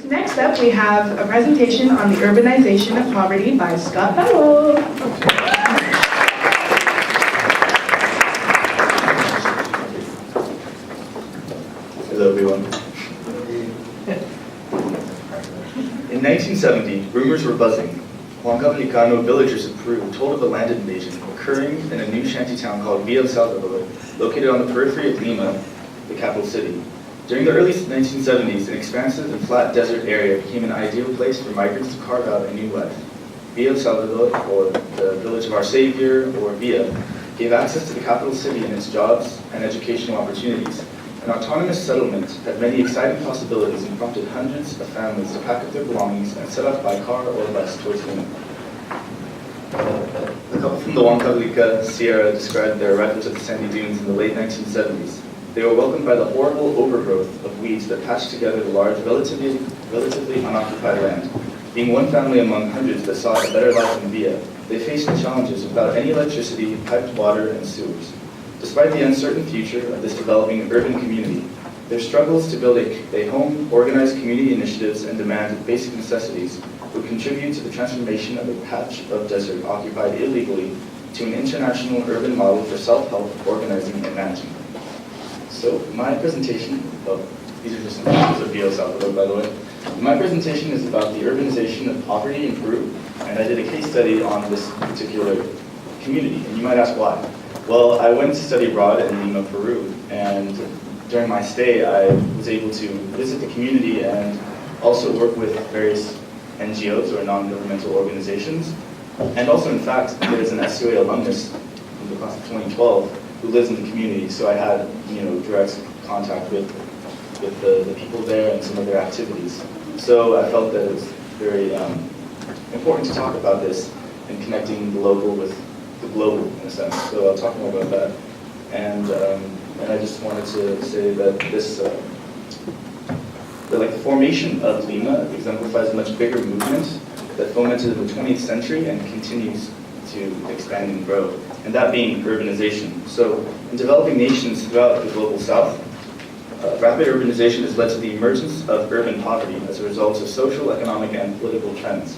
Next up, we have a presentation on the urbanization of poverty by Scott Powell. Hello, everyone. In 1970, rumors were buzzing. Huancavelican villagers of Peru told of a land invasion occurring in a new shantytown called Villa El Salvador, located on the periphery of Lima, the capital city. During the early 1970s, an expansive and flat desert area became an ideal place for migrants to carve out a new life. Villa El Salvador, or the Village of Our Savior, or Villa, gave access to the capital city and its jobs and educational opportunities. An autonomous settlement had many exciting possibilities and prompted hundreds of families to pack up their belongings and set off by car or bus towards Lima. The couple from the Huancavelica Sierra described their arrival to the sandy dunes in the late 1970s. They were welcomed by the horrible overgrowth of weeds that patched together the large, relatively unoccupied land. Being one family among hundreds that sought a better life in Villa, they faced the challenges without any electricity, piped water, and sewers. Despite the uncertain future of this developing urban community, their struggles to build a home, organize community initiatives, and demand basic necessities would contribute to the transformation of a patch of desert occupied illegally to an international urban model for self-help, organizing, and managing. So my presentation, these are just some pictures of Villa El Salvador, by the way. My presentation is about the urbanization of poverty in Peru, and I did a case study on this particular community, and you might ask why. Well, I went to study abroad in Lima, Peru, and during my stay, I was able to visit the community and also work with various NGOs or non-governmental organizations. And also, in fact, there's an SUA alumnus from the class of 2012 who lives in the community, so I had, direct contact with the people there and some of their activities. So I felt that it was very important to talk about this and connecting the local with the global, in a sense. So I'll talk more about that. And I just wanted to say that this, the formation of Lima exemplifies a much bigger movement that fomented in the 20th century and continues to expand and grow, and that being urbanization. So in developing nations throughout the global south, rapid urbanization has led to the emergence of urban poverty as a result of social, economic, and political trends.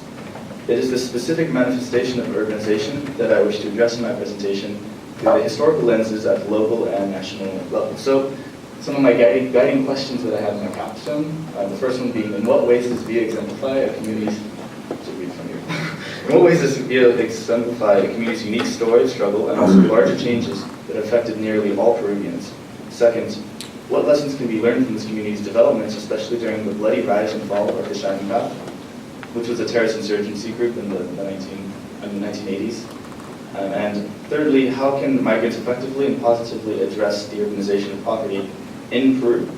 It is the specific manifestation of urbanization that I wish to address in my presentation through the historical lenses at the local and national level. So some of my guiding questions that I have in my capstone, the first one being, in what ways does Villa exemplify a community's In what ways does Villa exemplify a community's unique story, struggle, and also larger changes that affected nearly all Peruvians? Second, what lessons can be learned from this community's developments, especially during the bloody rise and fall of the Shining Path, which was a terrorist insurgency group in the 1980s? And thirdly, how can migrants effectively and positively address the urbanization of poverty in Peru?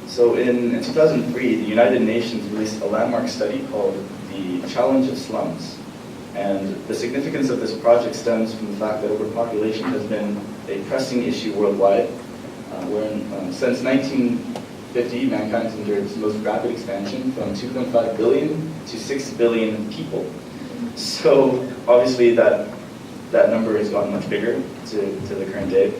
So in 2003, the United Nations released a landmark study called The Challenge of Slums. And the significance of this project stems from the fact that overpopulation has been a pressing issue worldwide. Since 1950, mankind has endured its most rapid expansion from 2.5 billion to 6 billion people. So obviously that number has gotten much bigger to the current day.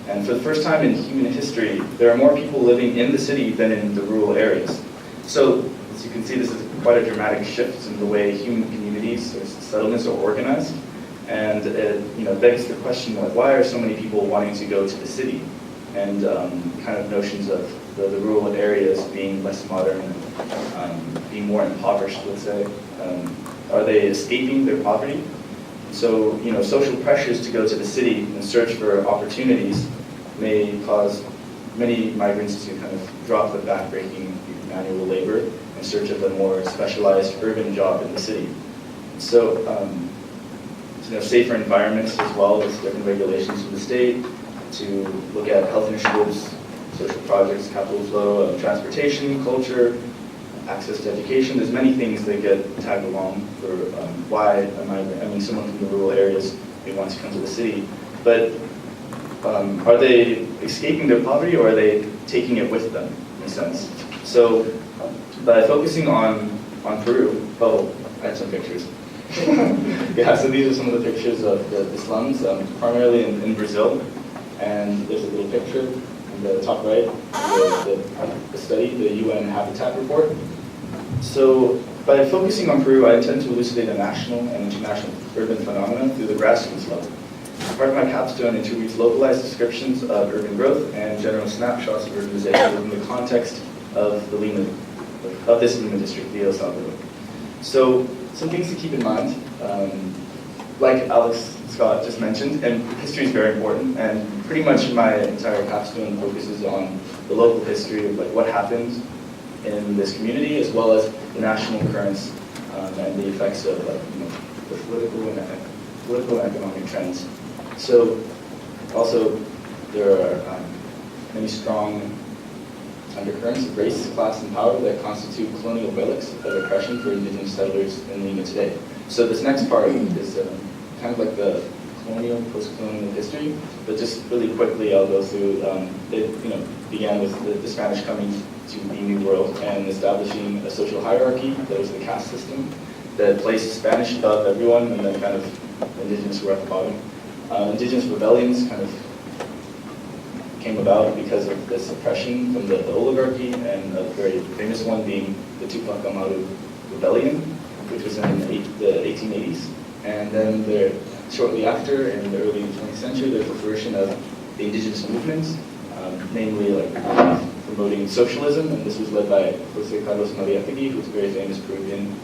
And for the first time in human history, there are more people living in the city than in the rural areas. So as you can see, this is quite a dramatic shift in the way human communities or settlements are organized. And it begs the question, why are so many people wanting to go to the city? And kind of notions of the rural areas being less modern and being more impoverished, let's say. Are they escaping their poverty? So, social pressures to go to the city in search for opportunities may cause many migrants to kind of drop the backbreaking manual labor in search of a more specialized urban job in the city. So, safer environments as well as different regulations from the state, to look at health initiatives, social projects, capital flow, transportation, culture, access to education. There's many things that get tagged along for why a migrant, someone from the rural areas may want to come to the city. But are they escaping their poverty, or are they taking it with them, in a sense? So by focusing on Peru, I had some pictures. Yeah, so these are some of the pictures of the slums, primarily in Brazil. And there's a little picture in in the top right, the study, the UN Habitat Report. So by focusing on Peru, I intend to elucidate a national and international urban phenomena through the grassroots level. Part of my capstone interweaves localized descriptions of urban growth and general snapshots of urbanization within the context of this Lima district, Villa El Salvador. So some things to keep in mind, like Alex Scott just mentioned, and history is very important, and pretty much my entire capstone focuses on the local history of like what happened in this community, as well as the national currents and the effects of the political and economic trends. So also there are many strong undercurrents of race, class, and power that constitute colonial relics of oppression for indigenous settlers in Lima today. So this next part is kind of like the colonial, post-colonial history, but just really quickly I'll go through, it began with the Spanish coming to the New World and establishing a social hierarchy that was the caste system that placed Spanish above everyone, and then kind of indigenous were at the bottom. Indigenous rebellions kind of came about because of this oppression from the oligarchy, and a very famous one being the Tupac Amaru Rebellion, which was in the 1880s. And then shortly after, in the early 20th century, there's the flourishing of the indigenous movements, namely like promoting socialism, and this was led by Jose Carlos Mariátegui, who's a very famous Peruvian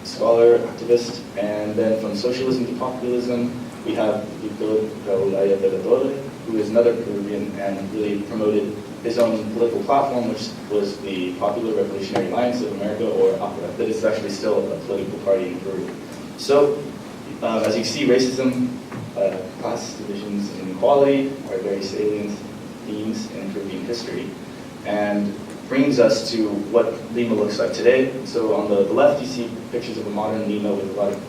scholar, activist. And then from socialism to populism, we have Victor Raúl Aya de la Torre, who is another Peruvian and really promoted his own political platform, which was the Popular Revolutionary Alliance of America, or APRA, that is actually still a political party in Peru. So, as you see, racism, class divisions, and inequality are very salient themes in Peruvian history, and brings us to what Lima looks like today. So on the left, you see pictures of a modern Lima with a lot of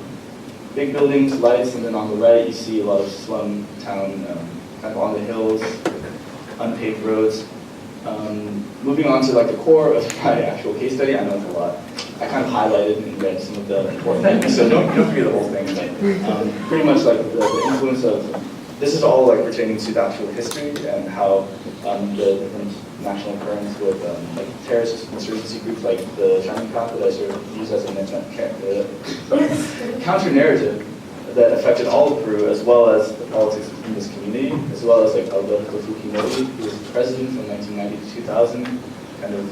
big buildings, lights, and then on the right, you see a lot of slum town, kind of on the hills, unpaved roads. Moving on to like the core of my actual case study, I know it's a lot. I kind of highlighted and read some of the important things, so don't forget the whole thing. But pretty much like the influence of, this is all like pertaining to the actual history and how the different national currents with like terrorist insurgency groups like the Shining Path that I sort of use as a counter-narrative that affected all of Peru, as well as the politics in this community, as well as like Alberto Fujimori, who was president from 1990 to 2000, kind of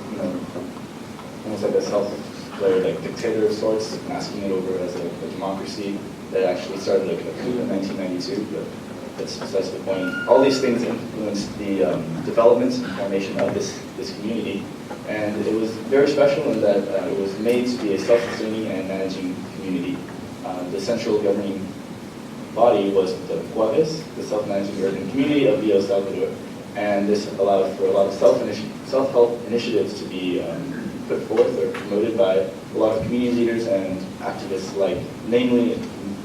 almost like a self-declared like dictator of sorts, masking it over as a democracy that actually started like a coup in 1992. But that's besides the point. All these things influenced the development and formation of this community, and it was very special in that it was made to be a self-sustaining and managing community. The central governing body was the Juárez, the self-managing urban community of Villa El Salvador, and this allowed for a lot of self-help initiatives to be put forth or promoted by a lot of community leaders and activists, like namely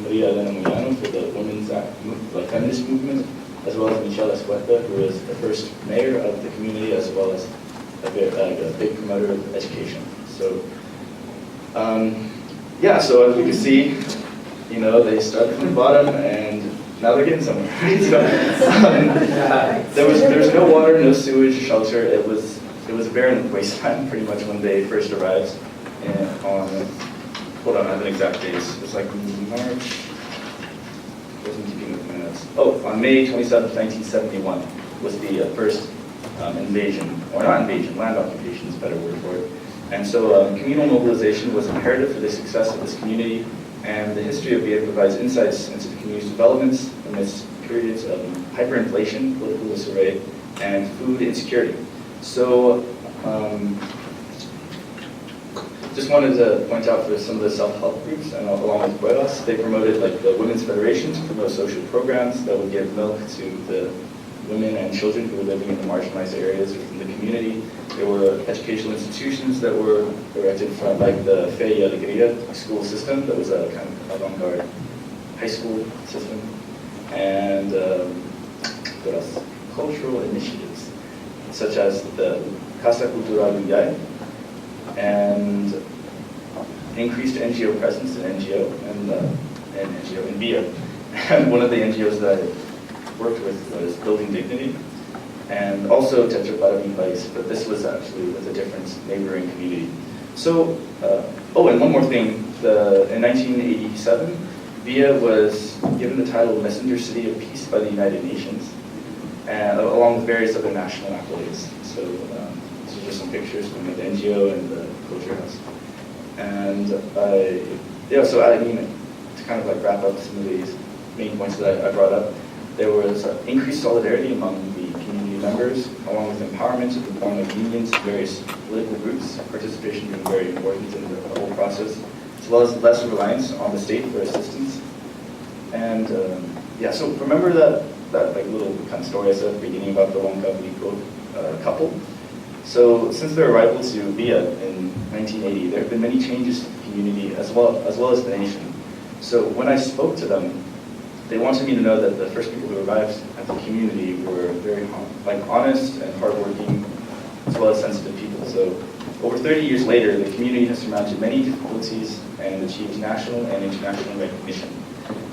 Maria Elena Moyano for the women's feminist movement, as well as Michelle Escueta, who was the first mayor of the community, as well as a big promoter of education. So, yeah, so as we can see, they started from the bottom and now they're getting somewhere. So, there was no water, no sewage, shelter. It was a barren wasteland pretty much when they first arrived. And hold on, I have an exact date. It's like March. Wasn't keeping with my notes. Oh, on May 27th, 1971 was the first invasion, or not invasion, land occupation is a better word for it. And so communal mobilization was imperative for the success of this community, and the history of VA provides insights into the community's developments amidst periods of hyperinflation, political disarray, and food insecurity. So, just wanted to point out for some of the self-help groups, and along with Buelas, they promoted like the Women's Federation to promote social programs that would give milk to the women and children who were living in the marginalized areas within the community. There were educational institutions that were erected from like the Fe y Alegría school system that was a kind of avant-garde high school system. And what else? Cultural initiatives, such as the Casa Cultural Villay, and increased NGO presence in Villa. And one of the NGOs that I worked with was Building Dignity. and also Tetra Para Mi País, but this was actually with a different neighboring community. So, oh, and one more thing, in 1987, Villa was given the title Messenger City of Peace by the United Nations, and, along with various other national accolades. So these are just some pictures from the NGO and the Culture House. And yeah, so I mean, to kind of like wrap up some of these main points that I brought up, there was increased solidarity among the community members, along with empowerment of the form of unions and various political groups, participation being very important in the whole process, as well as less reliance on the state for assistance. And yeah, so remember that like little kind of story I said at the beginning about the Long couple? So since their arrival to Villa in 1980, there have been many changes to the community as well as the nation. So when I spoke to them, they wanted me to know that the first people who arrived at the community were very honest and hardworking, as well as sensitive people. So over 30 years later, the community has surmounted many difficulties and achieved national and international recognition.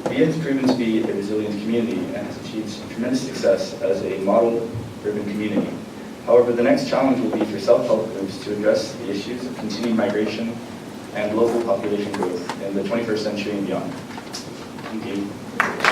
Villa has proven to be a resilient community and has achieved tremendous success as a model urban community. However, the next challenge will be for self-help groups to address the issues of continued migration and local population growth in the 21st century and beyond. Thank you.